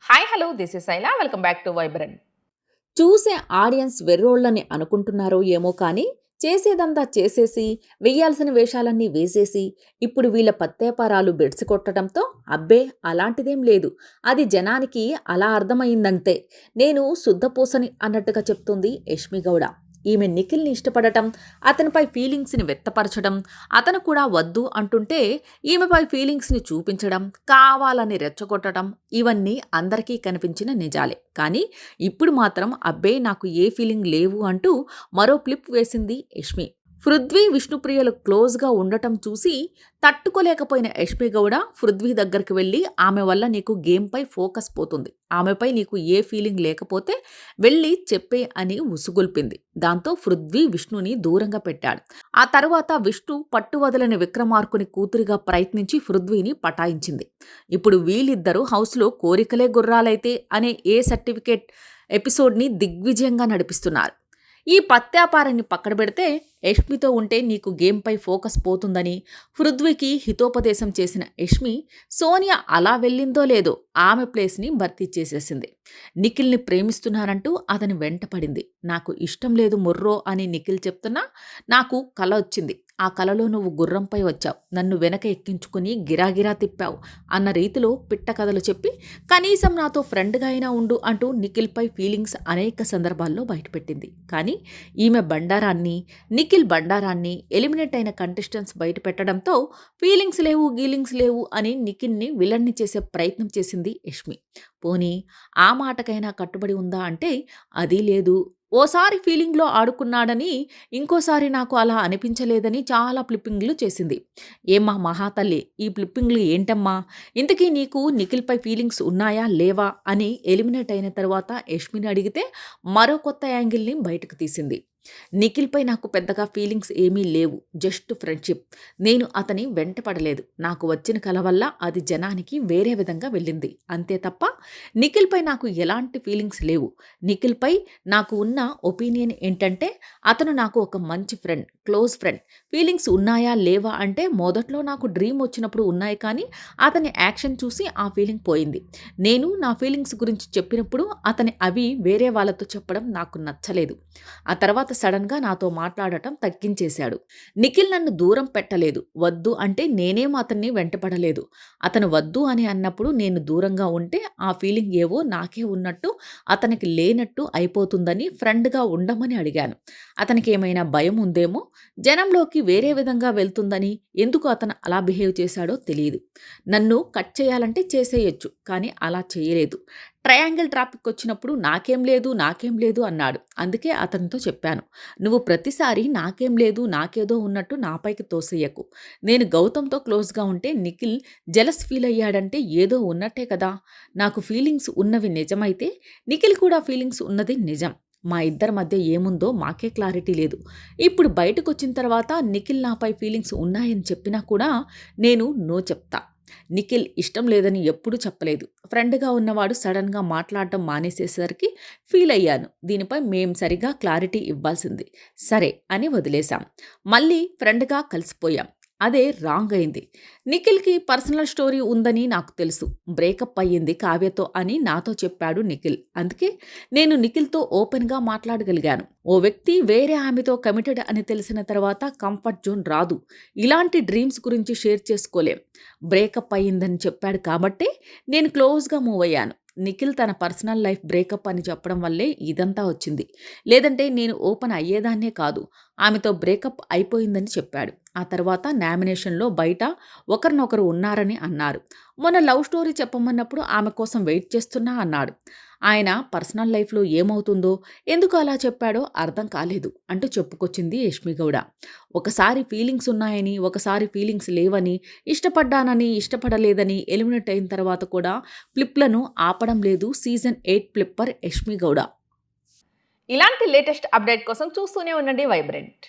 Hi hello this is Shaila welcome back to vibrant. చూసే audience వెర్రోళ్ళని అనుకుంటున్నారో ఏమో కానీ, చేసేదంతా చేసేసి, వెయ్యాల్సిన వేషాలన్నీ వేసేసి, ఇప్పుడు వీళ్ళ పత్తేపారాలు బెడిసి కొట్టడంతో, అబ్బే! అలాంటిదేం లేదు. అది జనానికి అలా అర్థమయిందంతే. నేను శుద్ధపూసని అన్నట్టుగా చెప్తుంది యష్మి గౌడ. ఈమె నిఖిల్‌ని ఇష్టపడటం, అతనిపై ఫీలింగ్స్‌ని వ్యక్తపరచడం, అతను కూడా వద్దు అంటుంటే, ఈమెపై ఫీలింగ్స్‌ని చూపించడం, కావాలని రెచ్చగొట్టడం ఇవన్నీ అందరికీ కనిపించిన నిజాలే. కానీ ఇప్పుడు మాత్రం అబ్బే నాకు ఏ ఫీలింగ్ లేవు అంటూ మరో క్లిప్ వేసింది యష్మి. పృథ్వీ, విష్ణుప్రియలు క్లోజ్‌గా ఉండటం చూసి తట్టుకోలేకపోయిన యష్మి గౌడ పృథ్వీ దగ్గరికి వెళ్లి ఆమె వల్ల నీకు గేమ్‌పై ఫోకస్ పోతుంది. ఆమెపై నీకు ఏ ఫీలింగ్ లేకపోతే వెళ్లి చెప్పే అని ఉసుగొల్పింది. దాంతో పృథ్వీ విష్ణుని దూరంగా పెట్టాడు. ఆ తరువాత విష్ణు పట్టు వదలని విక్రమార్కుని కూతురిగా ప్రయత్నించి పృథ్వీని పటాయించింది. ఇప్పుడు వీళ్ళిద్దరూ హౌస్‌లో కోరికలే గుర్రాలైతే అనే ఏ సర్టిఫికేట్ ఎపిసోడ్‌ని దిగ్విజయంగా నడిపిస్తున్నారు. ఈ పత్యాపారాన్ని పక్కన పెడితే యష్మితో ఉంటే నీకు గేమ్పై ఫోకస్ పోతుందని పృథ్వీకి హితోపదేశం చేసిన యష్మి సోనియా అలా వెళ్ళిందో లేదో ఆమె ప్లేస్ని భర్తీ చేసేసింది. నిఖిల్ని ప్రేమిస్తున్నానంటూ అతని వెంట పడింది. నాకు ఇష్టం లేదు మొర్రో అని నిఖిల్ చెప్తున్నా నాకు కల వచ్చింది. ఆ కలలో నువ్వు గుర్రంపై వచ్చావు, నన్ను వెనక ఎక్కించుకుని గిరాగిరా తిప్పావు అన్న రీతిలో పిట్ట కథలు చెప్పి కనీసం నాతో ఫ్రెండ్గా అయినా ఉండు అంటూ నిఖిల్పై ఫీలింగ్స్ అనేక సందర్భాల్లో బయటపెట్టింది. కానీ ఈమె బండారాన్ని, నిఖిల్ బండారాన్ని ఎలిమినేట్ అయిన కంటెస్టెంట్స్ బయట పెట్టడంతో ఫీలింగ్స్ లేవు గీలింగ్స్ లేవు అని నిఖిల్ని విలన్ని చేసే ప్రయత్నం చేసింది యష్మి. పోనీ ఆ మాటకైనా కట్టుబడి ఉందా అంటే అది లేదు. ఓసారి ఫీలింగ్‌లో ఆడుకున్నాడని, ఇంకోసారి నాకు అలా అనిపించలేదని చాలా ఫ్లిప్పింగ్‌లు చేసింది. ఏమ్మా మహాతల్లి, ఈ ఫ్లిప్పింగ్‌లు ఏంటమ్మా? ఇంతకీ నీకు నిఖిల్‌పై ఫీలింగ్స్ ఉన్నాయా? లేవా? అని ఎలిమినేట్ అయిన తర్వాత యష్మిని అడిగితే మరో కొత్త యాంగిల్‌ని బయటకు తీసింది. నిఖిల్‌పై నాకు పెద్దగా ఫీలింగ్స్ ఏమీ లేవు. Just friendship. నేను అతని వెంట పడలేదు. నాకు వచ్చిన కల వల్ల అది జనానికి వేరే విధంగా వెళ్ళింది. అంతే తప్ప నిఖిల్‌పై నాకు ఎలాంటి ఫీలింగ్స్ లేవు. నిఖిల్‌పై నాకు ఉన్న ఒపీనియన్ ఏంటంటే అతను నాకు ఒక మంచి ఫ్రెండ్, క్లోజ్ ఫ్రెండ్. ఫీలింగ్స్ ఉన్నాయా? లేవా? అంటే మొదట్లో నాకు డ్రీమ్ వచ్చినప్పుడు ఉన్నాయి కానీ అతని యాక్షన్ చూసి ఆ ఫీలింగ్ పోయింది. నేను నా ఫీలింగ్స్ గురించి చెప్పినప్పుడు అతని అవి వేరే వాళ్ళతో చెప్పడం నాకు నచ్చలేదు. ఆ తర్వాత సడన్‌గా నాతో మాట్లాడటం తగ్గించేశాడు. నిఖిల్ నన్ను దూరం పెట్టలేదు. వద్దు అంటే నేనేం అతన్ని వెంటపడలేదు. అతను వద్దు అని అన్నప్పుడు నేను దూరంగా ఉంటే ఆ ఫీలింగ్ ఏవో నాకే ఉన్నట్టు, అతనికి లేనట్టు అయిపోతుందని ఫ్రెండ్‌గా ఉండమని అడిగాను. అతనికి ఏమైనా భయం ఉందేమో, జనంలోకి వేరే విధంగా వెళ్తుందని ఎందుకు అతను అలా బిహేవ్ చేశాడో తెలీదు. నన్ను కట్ చేయాలంటే చేసేయొచ్చు. కానీ అలా చేయలేదు. ట్రయాంగిల్ ట్రాఫిక్ వచ్చినప్పుడు నాకేం లేదు, నాకేం లేదు అన్నాడు. అందుకే అతనితో చెప్పాను. నువ్వు ప్రతిసారి నాకేం లేదు, నాకేదో ఉన్నట్టు నాపైకి తోసేయకు. నేను గౌతమ్‌తో క్లోజ్‌గా ఉంటే నిఖిల్ జెలస్ ఫీల్ అయ్యాడంటే ఏదో ఉన్నట్టే కదా! నాకు ఫీలింగ్స్ ఉన్నవి నిజమైతే నిఖిల్ కూడా ఫీలింగ్స్ ఉన్నది నిజం. మా ఇద్దరి మధ్య ఏముందో మాకే క్లారిటీ లేదు. ఇప్పుడు బయటకొచ్చిన తర్వాత నిఖిల్ నాపై ఫీలింగ్స్ ఉన్నాయని చెప్పినా కూడా నేను నో చెప్తా. నిఖిల్ ఇష్టం లేదని ఎప్పుడూ చెప్పలేదు. ఫ్రెండ్‌గా ఉన్నవాడు సడెన్‌గా మాట్లాడటం మానేసేసరికి ఫీల్ అయ్యాను. దీనిపై మేం సరిగా క్లారిటీ ఇవ్వాల్సింది. సరే అని వదిలేశాం. మళ్ళీ ఫ్రెండ్‌గా కలిసిపోయాం. అదే రాంగ్ అయింది. నిఖిల్‌కి పర్సనల్ స్టోరీ ఉందని నాకు తెలుసు. బ్రేకప్ అయ్యింది కావ్యతో అని నాతో చెప్పాడు నిఖిల్. అందుకే నేను నిఖిల్‌తో ఓపెన్‌గా మాట్లాడగలిగాను. ఓ వ్యక్తి వేరే ఆమెతో కమిటెడ్ అని తెలిసిన తర్వాత కంఫర్ట్ జోన్ రాదు. ఇలాంటి డ్రీమ్స్ గురించి షేర్ చేసుకోలేం. బ్రేకప్ అయ్యిందని చెప్పాడు కాబట్టే నేను క్లోజ్‌గా మూవ్ అయ్యాను. నిఖిల్ తన పర్సనల్ లైఫ్ బ్రేకప్ అని చెప్పడం వల్లే ఇదంతా వచ్చింది. లేదంటే నేను ఓపెన్ అయ్యేదాన్నే కాదు. ఆమెతో బ్రేకప్ అయిపోయిందని చెప్పాడు. ఆ తర్వాత నామినేషన్‌లో బయట ఒకరినొకరు ఉన్నారని అన్నారు. మొన్న లవ్ స్టోరీ చెప్పమన్నప్పుడు ఆమె కోసం వెయిట్ చేస్తున్నా అన్నాడు. ఆయన పర్సనల్ లైఫ్‌లో ఏమవుతుందో, ఎందుకు అలా చెప్పాడో అర్థం కాలేదు అంటూ చెప్పుకొచ్చింది యష్మి గౌడ. ఒకసారి ఫీలింగ్స్ ఉన్నాయని, ఒకసారి ఫీలింగ్స్ లేవని, ఇష్టపడ్డానని, ఇష్టపడలేదని ఎలిమినేట్ అయిన తర్వాత కూడా ఫ్లిప్‌లను ఆపడం లేదు సీజన్ 8 ఫ్లిప్పర్ యష్మి గౌడ. ఇలాంటి లేటెస్ట్ అప్డేట్ కోసం చూస్తూనే ఉండండి వైబ్రెంట్.